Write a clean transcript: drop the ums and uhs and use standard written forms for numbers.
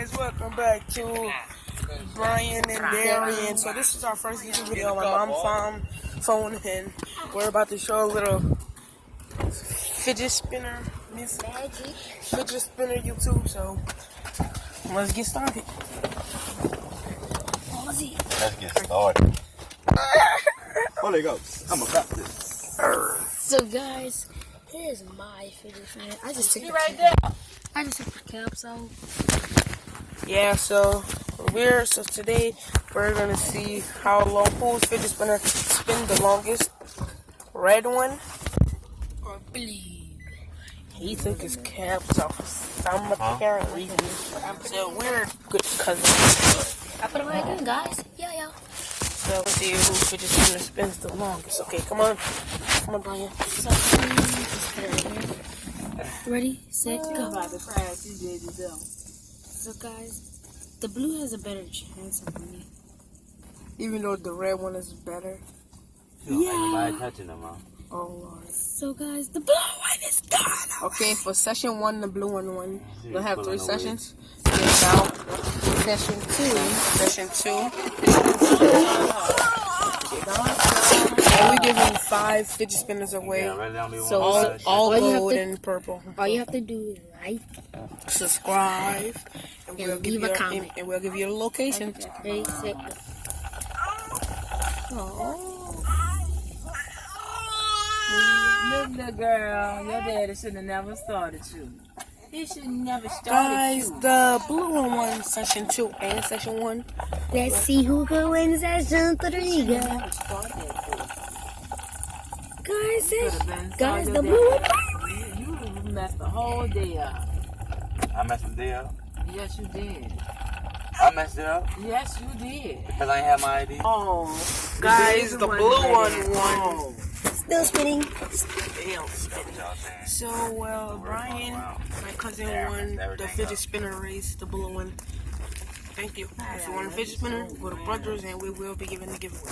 guys, welcome back to Brian and Darian. So this is our first YouTube video on my mom's phone, and we're about to show a little fidget spinner YouTube. So let's get started. Let's get started. Holy Ghost, I'm about this. So guys, here's my fidget spinner. I just took the cap, so Yeah, so today we're gonna see how long whose fidget spinner spin the longest. Red one or blue? He took his caps off some apparent reason. So we're good cousins. I put it right in, guys. Yeah. So let's see who fidget spinner spins the longest. Okay, come on, Brian. So just put it right here. Ready, set, go. So guys, the blue has a better chance of winning. Even though the red one is better. Anybody touching them, huh? Oh Lord. So guys, the blue one is gone. Okay, for session 1, the blue one won. We'll have 3 sessions. Then now, session 2. And we're giving 5 fidget spinners away. So all gold and purple. All you have to do is like, subscribe, and leave a comment. And we'll give you the location. ready, set, go. Look, little girl, your daddy should have never started you. He should never started Guys, you. the blue one won session 2 and session 1. Let's see who can win session 3, guys. Guys, the blue one. You messed the whole day up. I messed the day up. Yes, you did. I messed it up Yes, you did. because I ain't have my ID. Oh, Guys, the blue one won. Still spinning. So, Brian, my cousin, won the fidget spinner race, the blue one. Thank you. If you want a fidget spinner, go to Brothers, and we will be giving the giveaway.